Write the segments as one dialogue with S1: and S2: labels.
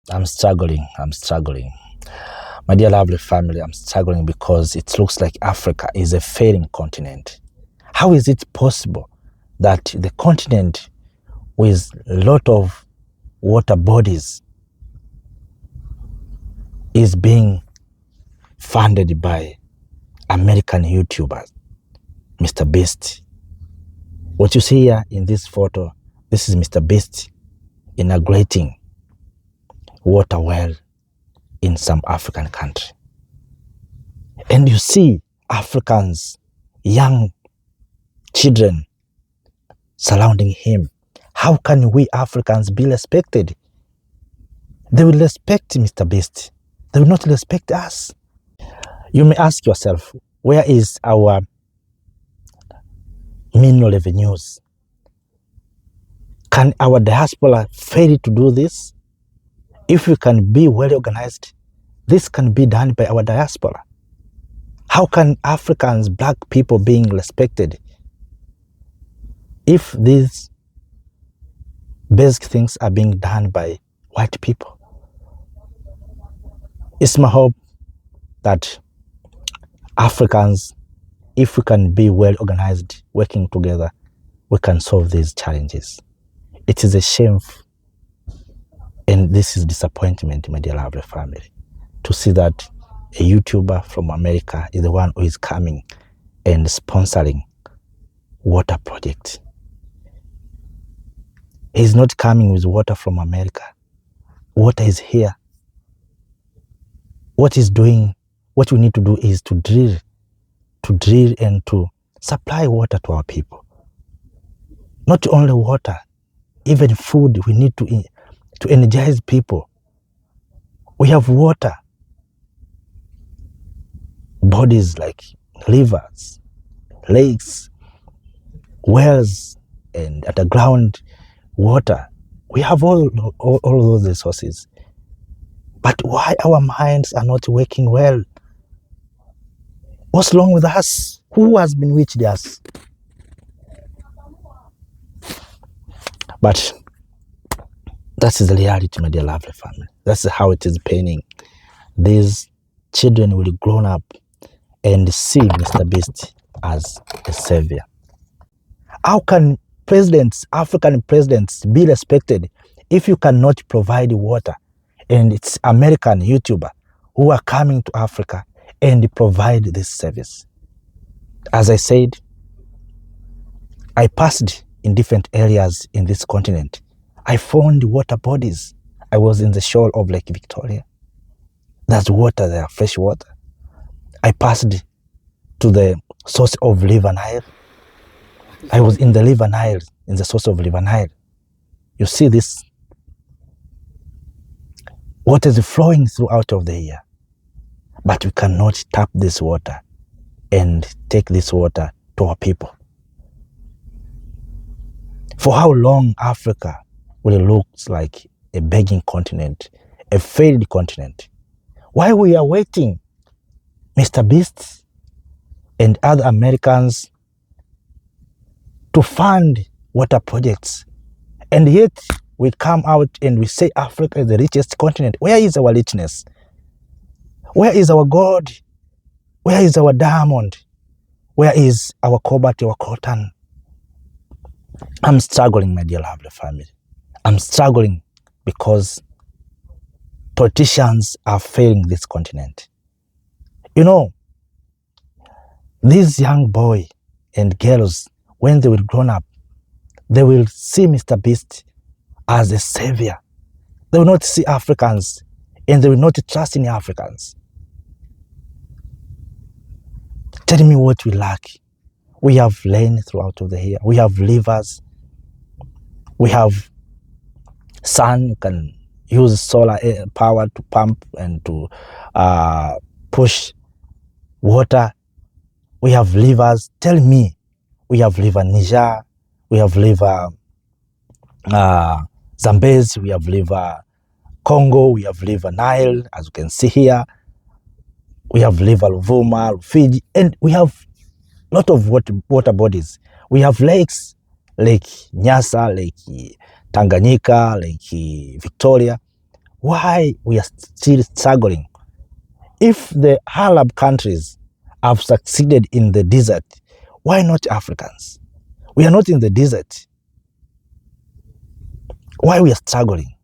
S1: I'm struggling. My dear lovely family, I'm struggling because it looks like Africa is a failing continent. How is it possible that the continent with a lot of water bodies is being funded by American YouTubers, MrBeast? What you see here in this photo, this is MrBeast inaugurating water well in some African country. And you see Africans, young children surrounding him. How can we Africans be respected? They will respect MrBeast. They will not respect us. You may ask yourself, where is our mineral revenues? Can our diaspora fail to do this? If we can be well organized, this can be done by our diaspora. How can Africans, black people being respected if these basic things are being done by white people? It's my hope that Africans, if we can be well organized, working together, we can solve these challenges. It is a shame, and this is disappointment, my dear lovely family, to see that a YouTuber from America is the one who is coming and sponsoring water project. He's not coming with water from America. Water is here. What he's doing, what we need to do is to drill and to supply water to our people. Not only water, even food. We need to energize people. We have water bodies like rivers, lakes, wells, and underground water. We have all those resources. But why our minds are not working well? What's wrong with us? Who has bewitched us? But that is the reality, my dear lovely family. That's how it is paining. These children will grow up and see MrBeast as a savior. How can presidents, African presidents, be respected if you cannot provide water? And it's American YouTuber who are coming to Africa and provide this service. As I said, I passed in different areas in this continent. I found water bodies. I was in the shore of Lake Victoria. There's water there, fresh water. I passed to the source of River Nile. I was in the River Nile, in the source of River Nile. You see this? Water is flowing throughout of the year. But we cannot tap this water and take this water to our people. For how long Africa will look like a begging continent, a failed continent? Why we are waiting, MrBeast and other Americans to fund water projects, and yet we come out and we say Africa is the richest continent. Where is our richness? Where is our gold? Where is our diamond? Where is our cobalt, our cotton? I'm struggling, my dear lovely family. I'm struggling because politicians are failing this continent. You know, these young boys and girls, when they will grow up, they will see MrBeast as a savior. They will not see Africans, and they will not trust in Africans. Tell me what we lack. We have rain throughout of the year. We have rivers. We have sun. You can use solar power to pump and to push water. We have rivers. Tell me, we have river Niger. We have river Zambezi. We have river Congo. We have river Nile, as you can see here. We have river Ruvuma, Rufiji, and we have a lot of water bodies. We have lakes, Lake Nyasa, Lake Tanganyika, Lake Victoria. why we are still struggling. If the Arab countries have succeeded in the desert, why not Africans? We are not in the desert. Why we are struggling?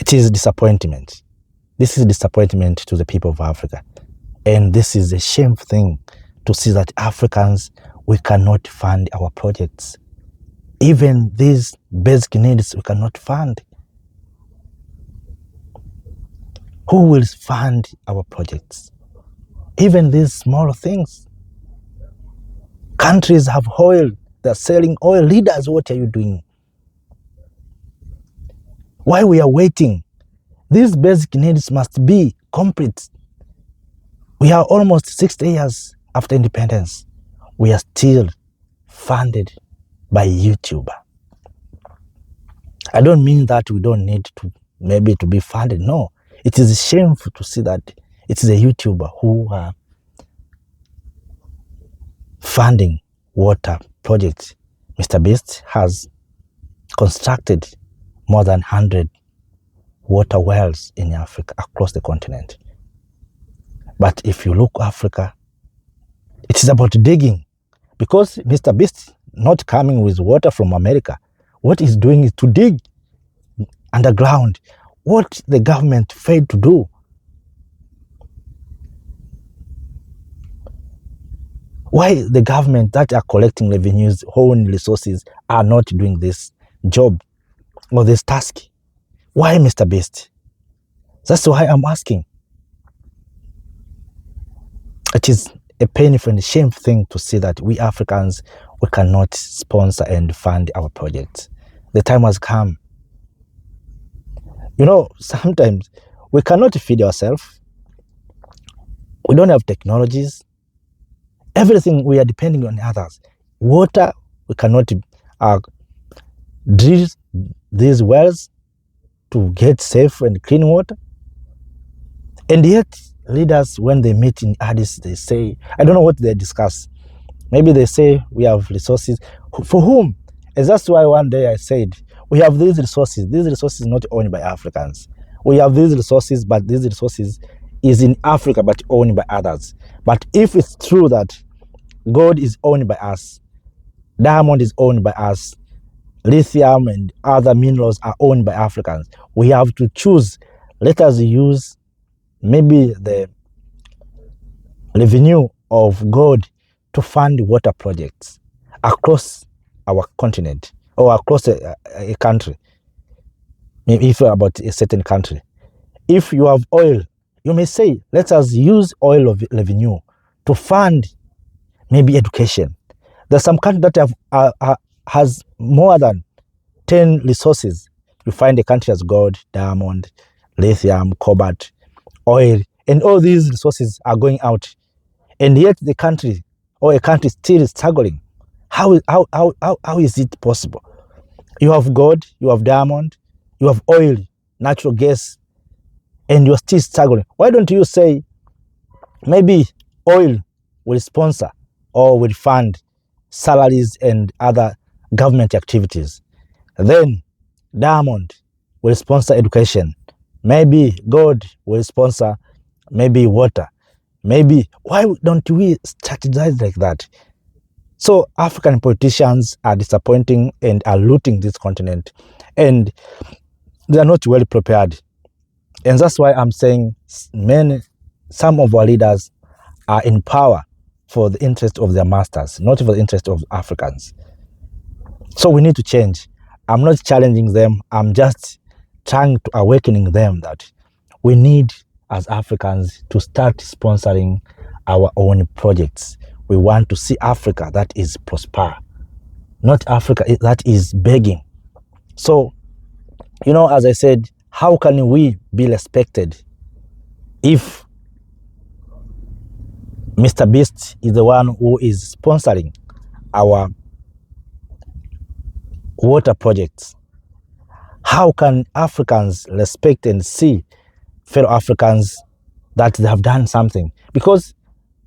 S1: It is disappointment. This is disappointment to the people of Africa. And this is a shameful thing to see that Africans, we cannot fund our projects. Even these basic needs we cannot fund. Who will fund our projects? Even these small things. Countries have oil. They're selling oil. Leaders, what are you doing? Why we are waiting? These basic needs must be complete. We are almost 60 years after independence. We are still funded by YouTuber. I don't mean that we don't need to maybe to be funded. No, it is shameful to see that it is a YouTuber who are funding water projects. MrBeast has constructed more than 100 water wells in Africa, across the continent. But if you look Africa, it is about digging, because MrBeast not coming with water from America. What he's doing is to dig underground. What the government failed to do. Why the government that are collecting revenues, own resources, are not doing this job or this task? Why MrBeast? That's why I'm asking. It is a painful and shameful thing to see that we Africans, we cannot sponsor and fund our projects. The time has come. You know, sometimes we cannot feed ourselves. We don't have technologies. Everything we are depending on others. Water, we cannot drill these wells to get safe and clean water. And yet, leaders, when they meet in Addis, they say, I don't know what they discuss. Maybe they say we have resources. For whom? And that's why one day I said, we have these resources. These resources not owned by Africans. We have these resources, but these resources is in Africa, but owned by others. But if it's true that gold is owned by us, diamond is owned by us, lithium and other minerals are owned by Africans, we have to choose. Let us use maybe the revenue of gold to fund water projects across our continent or across a country. Maybe if you're about a certain country. If you have oil, you may say, let us use oil of revenue to fund maybe education. There's some country that has more than 10 resources. You find a country has gold, diamond, lithium, cobalt, oil, and all these resources are going out. And yet the country or a country still is struggling. How is it possible? You have gold, you have diamond, you have oil, natural gas, and you're still struggling. Why don't you say maybe oil will sponsor or will fund salaries and other government activities? Then diamond will sponsor education. Maybe gold will sponsor maybe water. Maybe, why don't we strategize like that? So African politicians are disappointing and are looting this continent, and they are not well prepared. And that's why I'm saying some of our leaders are in power for the interest of their masters, not for the interest of Africans. So we need to change. I'm not challenging them. I'm just trying to awakening them that we need, as Africans, to start sponsoring our own projects. We want to see Africa that is prosper, not Africa that is begging. So, you know, as I said, how can we be respected if MrBeast is the one who is sponsoring our water projects? How can Africans respect and see fellow Africans that they have done something? Because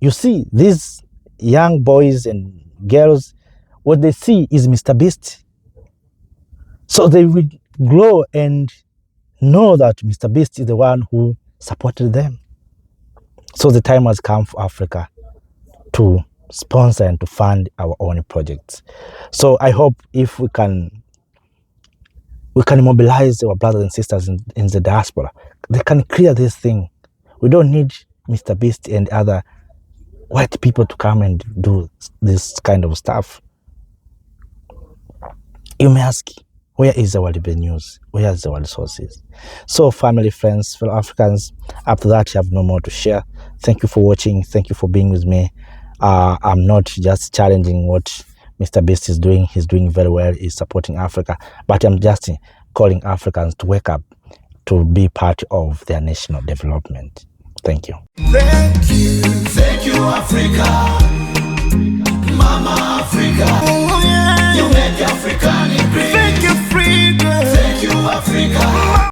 S1: you see, these young boys and girls, what they see is MrBeast. So they will grow and know that Mr. Beast is the one who supported them. So the time has come for Africa to sponsor and to fund our own projects. So I hope if we can mobilize our brothers and sisters in the diaspora, they can clear this thing. We don't need Mr. Beast and other white people to come and do this kind of stuff. You may ask, where is our revenues? Where is our resources? So family, friends, fellow Africans, after that, you have no more to share. Thank you for watching. Thank you for being with me. I'm not just challenging what Mr. Beast is doing. He's doing very well. He's supporting Africa. But I'm just calling Africans to wake up, to be part of their national development. Thank you.
S2: Thank you, Africa. Mama Africa. Oh, yeah. You make Africa great. Thank you, freedom. Thank you, Africa.